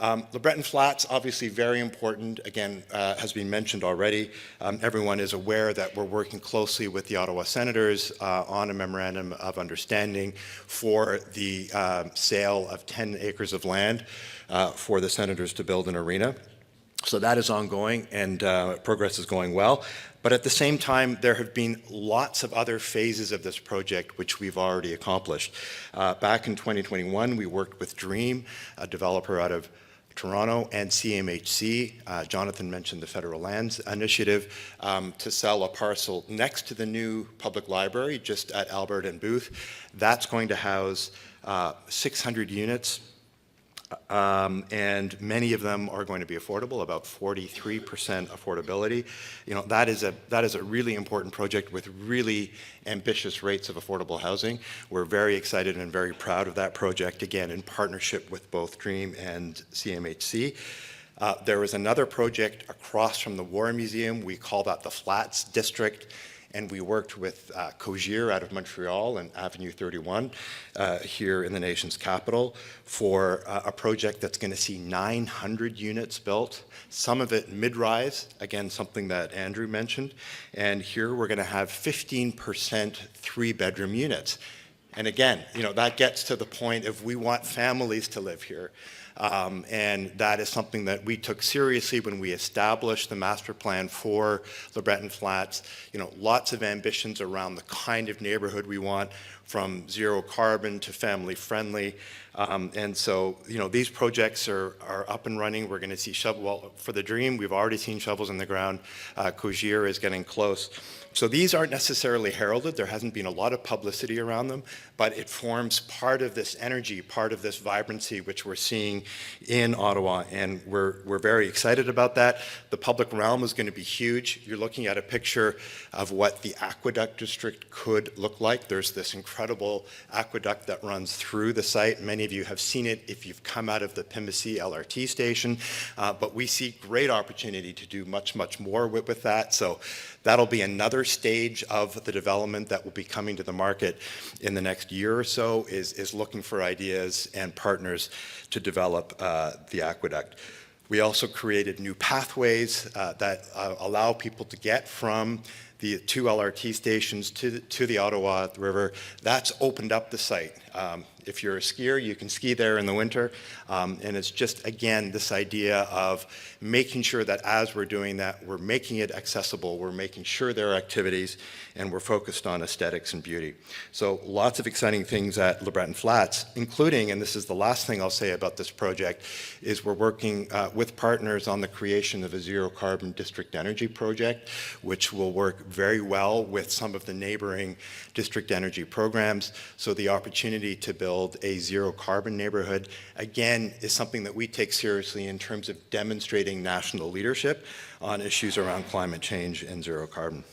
LeBreton Flats, obviously very important, again, has been mentioned already. Everyone is aware that we're working closely with the Ottawa Senators on a memorandum of understanding for the sale of 10 acres of land for the Senators to build an arena. So that is ongoing and progress is going well. But at the same time, there have been lots of other phases of this project which we've already accomplished. Back in 2021, we worked with Dream, a developer out of Toronto, and CMHC. Jonathan mentioned the Federal Lands Initiative to sell a parcel next to the new public library just at Albert and Booth. That's going to house 600 units. And many of them are going to be affordable, about 43% affordability. That is a really important project with really ambitious rates of affordable housing. We're very excited and very proud of that project, again, in partnership with both Dream and CMHC. There is another project across from the War Museum. We call that the Flats District. And we worked with Cogier out of Montreal and Avenue 31 here in the nation's capital for a project that's going to see 900 units built, some of it mid-rise, again, something that Andrew mentioned. And here we're going to have 15% three-bedroom units. And again, that gets to the point of we want families to live here. And that is something that we took seriously when we established the master plan for LeBreton Flats. Lots of ambitions around the kind of neighborhood we want, from zero carbon to family friendly. And so, these projects are up and running. We're going to see for the Dream, we've already seen shovels in the ground. Cogier is getting close. So these aren't necessarily heralded. There hasn't been a lot of publicity around them, but it forms part of this energy, part of this vibrancy, which we're seeing in Ottawa, and we're very excited about that. The public realm is going to be huge. You're looking at a picture of what the aqueduct district could look like. There's this incredible aqueduct that runs through the site. Many of you have seen it if you've come out of the Pimisi LRT station, but we see great opportunity to do much, much more with that. So that'll be another stage of the development that will be coming to the market in the next year or so, is looking for ideas and partners to develop the aqueduct. We also created new pathways that allow people to get from the two LRT stations to the Ottawa River. That's opened up the site. If you're a skier, you can ski there in the winter. And it's just, again, this idea of making sure that as we're doing that, we're making it accessible, we're making sure there are activities, and we're focused on aesthetics and beauty. So lots of exciting things at LeBreton Flats, including, and this is the last thing I'll say about this project, is we're working with partners on the creation of a zero carbon district energy project, which will work very well with some of the neighboring district energy programs. So the opportunity to build a zero carbon neighborhood, again, is something that we take seriously in terms of demonstrating national leadership on issues around climate change and zero carbon.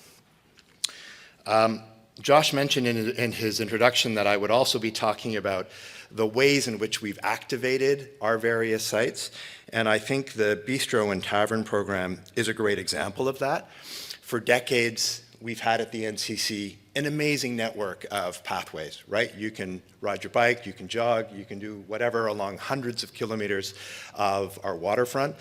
Josh mentioned in his introduction that I would also be talking about the ways in which we've activated our various sites. And I think the Bistro and Tavern program is a great example of that. For decades, we've had at the NCC an amazing network of pathways, right? You can ride your bike, you can jog, you can do whatever along hundreds of kilometers of our waterfront.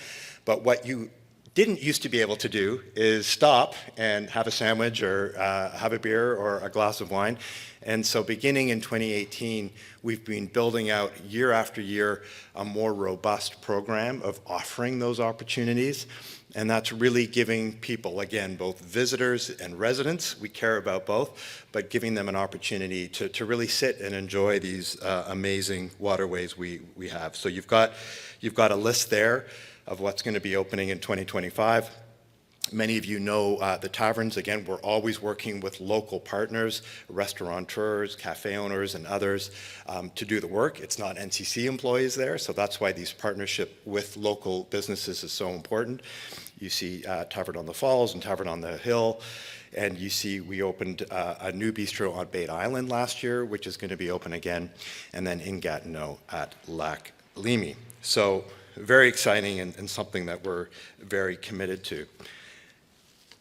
But what you didn't used to be able to do is stop and have a sandwich or have a beer or a glass of wine. And so beginning in 2018, we've been building out year after year a more robust program of offering those opportunities. And that's really giving people, again, both visitors and residents, we care about both, but giving them an opportunity to really sit and enjoy these amazing waterways we have. So you've got a list there of what's going to be opening in 2025. Many of you know the taverns. Again, we're always working with local partners, restaurateurs, cafe owners, and others to do the work. It's not NCC employees there, so that's why these partnership with local businesses is so important. You see Tavern on the Falls and Tavern on the Hill, and you see we opened a new bistro on Bait Island last year, which is going to be open again, and then in Gatineau at Lac Limy. So very exciting and something that we're very committed to.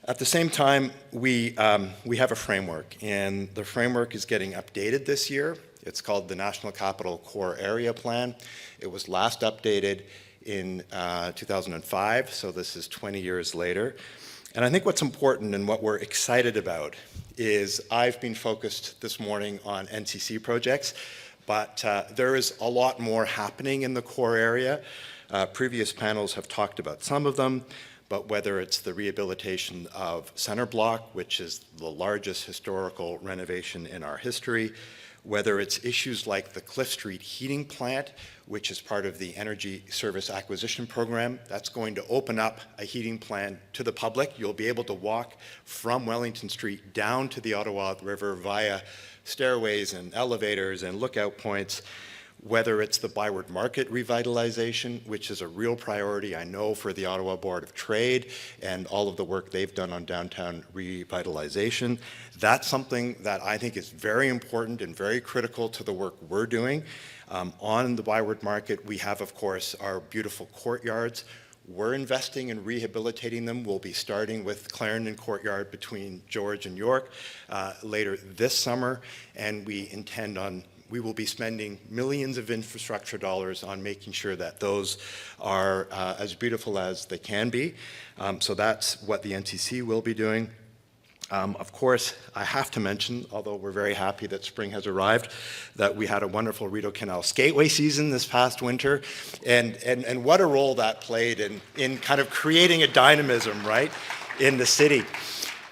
At the same time, we have a framework, and the framework is getting updated this year. It's called the National Capital Core Area Plan. It was last updated in 2005, so this is 20 years later. And I think what's important and what we're excited about is I've been focused this morning on NCC projects, but there is a lot more happening in the core area. Previous panels have talked about some of them, but whether it's the rehabilitation of Center Block, which is the largest historical renovation in our history, whether it's issues like the Cliff Street heating plant, which is part of the Energy Service Acquisition Program, that's going to open up a heating plant to the public. You'll be able to walk from Wellington Street down to the Ottawa River via stairways and elevators and lookout points. Whether it's the Byward Market revitalization, which is a real priority, I know, for the Ottawa Board of Trade and all of the work they've done on downtown revitalization. That's something that I think is very important and very critical to the work we're doing. On the Byward Market, we have, of course, our beautiful courtyards. We're investing in rehabilitating them. We'll be starting with Clarendon Courtyard between George and York later this summer, and we will be spending millions of infrastructure dollars on making sure that those are as beautiful as they can be. So that's what the NCC will be doing. Of course, I have to mention, although we're very happy that spring has arrived, that we had a wonderful Rideau Canal Skateway season this past winter, and what a role that played in kind of creating a dynamism, right, in the city.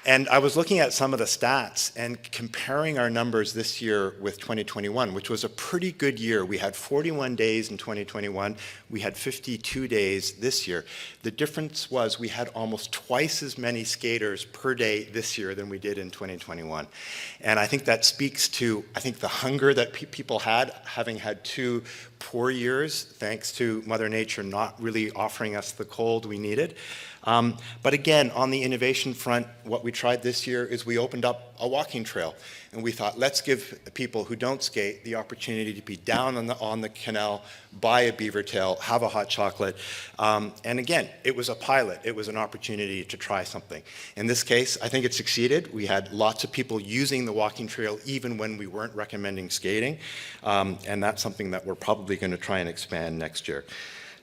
And I was looking at some of the stats and comparing our numbers this year with 2021, which was a pretty good year. We had 41 days in 2021. We had 52 days this year. The difference was we had almost twice as many skaters per day this year than we did in 2021. And I think that speaks to, the hunger that people had, having had 2 poor years, thanks to Mother Nature not really offering us the cold we needed. But again, on the innovation front, what we tried this year is we opened up a walking trail. And we thought, let's give people who don't skate the opportunity to be down on the canal, buy a beaver tail, have a hot chocolate. And again, it was a pilot. It was an opportunity to try something. In this case, I think it succeeded. We had lots of people using the walking trail even when we weren't recommending skating. And that's something that we're probably going to try and expand next year.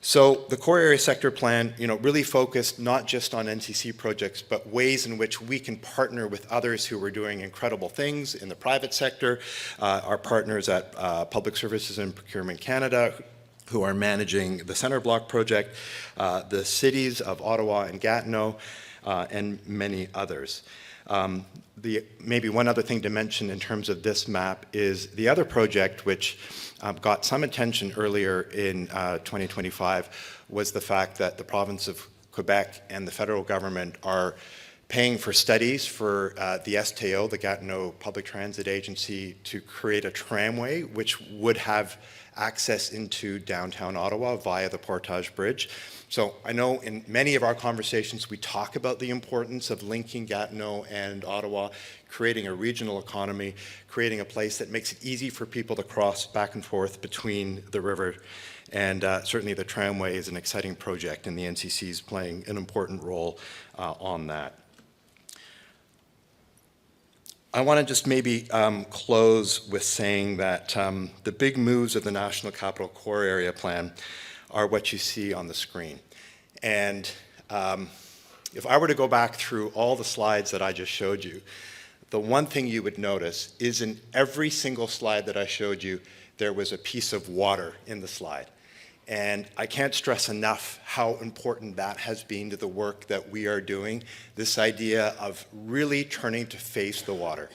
So the core area sector plan, really focused not just on NCC projects, but ways in which we can partner with others who are doing incredible things in the private sector, our partners at Public Services and Procurement Canada, who are managing the Center Block project, the cities of Ottawa and Gatineau, and many others. Maybe one other thing to mention in terms of this map is the other project, which got some attention earlier in 2025, was the fact that the province of Quebec and the federal government are paying for studies for the STO, the Gatineau Public Transit Agency, to create a tramway which would have access into downtown Ottawa via the Portage Bridge. So I know in many of our conversations we talk about the importance of linking Gatineau and Ottawa, creating a regional economy, creating a place that makes it easy for people to cross back and forth between the river. And certainly the tramway is an exciting project, and the NCC is playing an important role on that. I want to just maybe close with saying that the big moves of the National Capital Core Area Plan are what you see on the screen. And if I were to go back through all the slides that I just showed you, the one thing you would notice is in every single slide that I showed you, there was a piece of water in the slide. And I can't stress enough how important that has been to the work that we are doing, this idea of really turning to face the water.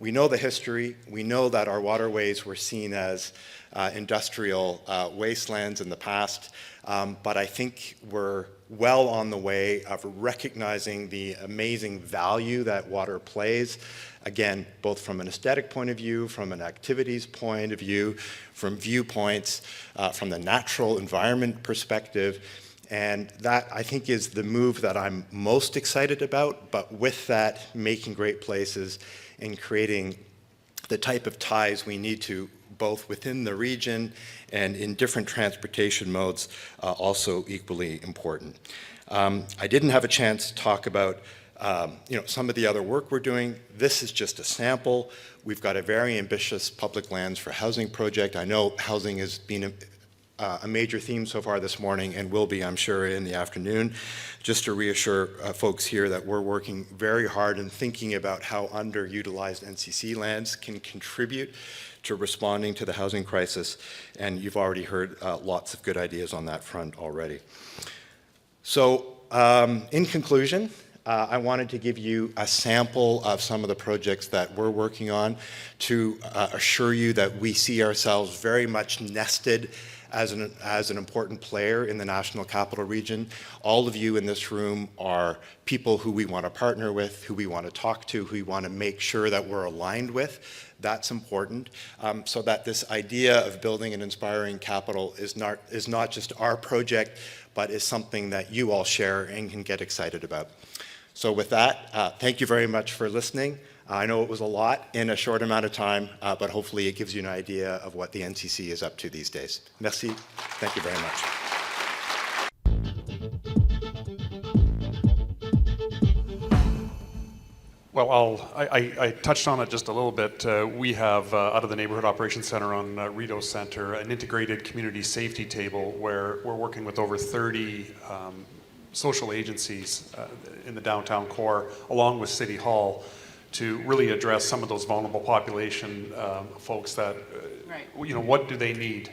We know the history. We know that our waterways were seen as industrial wastelands in the past, but I think we're well on the way of recognizing the amazing value that water plays, again, both from an aesthetic point of view, from an activities point of view, from viewpoints, from the natural environment perspective. And that, I think, is the move that I'm most excited about, but with that, making great places and creating the type of ties we need to, both within the region and in different transportation modes, also equally important. I didn't have a chance to talk about some of the other work we're doing. This is just a sample. We've got a very ambitious public lands for housing project. I know housing has been a major theme so far this morning and will be, I'm sure, in the afternoon. Just to reassure folks here that we're working very hard and thinking about how underutilized NCC lands can contribute to responding to the housing crisis, and you've already heard lots of good ideas on that front already. So in conclusion, I wanted to give you a sample of some of the projects that we're working on to assure you that we see ourselves very much nested as an important player in the National Capital Region. All of you in this room are people who we want to partner with, who we want to talk to, who we want to make sure that we're aligned with. That's important, so that this idea of building an inspiring capital is not just our project, but is something that you all share and can get excited about. So with that, thank you very much for listening. I know it was a lot in a short amount of time, but hopefully it gives you an idea of what the NCC is up to these days. Merci. Thank you very much. Well, I touched on it just a little bit. We have, out of the Neighborhood Operations Center on Rideau Center, an integrated community safety table where we're working with over 30 social agencies in the downtown core, along with City Hall, to really address some of those vulnerable population folks that, what do they need?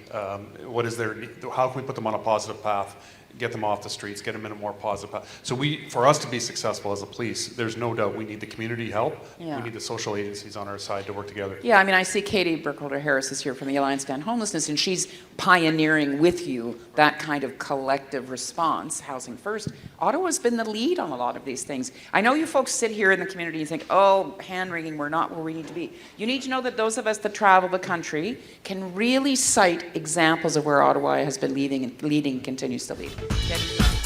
What is their need? How can we put them on a positive path, get them off the streets, get them in a more positive path? So for us to be successful as a police, there's no doubt we need the community help. Yeah. We need the social agencies on our side to work together. Yeah, I mean, I see Katie Burkholder-Harris is here from the Alliance to End Homelessness, and she's pioneering with you that kind of collective response, housing first. Ottawa's been the lead on a lot of these things. I know you folks sit here in the community and think, oh, hand-wringing, we're not where we need to be. You need to know that those of us that travel the country can really cite examples of where Ottawa has been leading and continues to lead. Okay?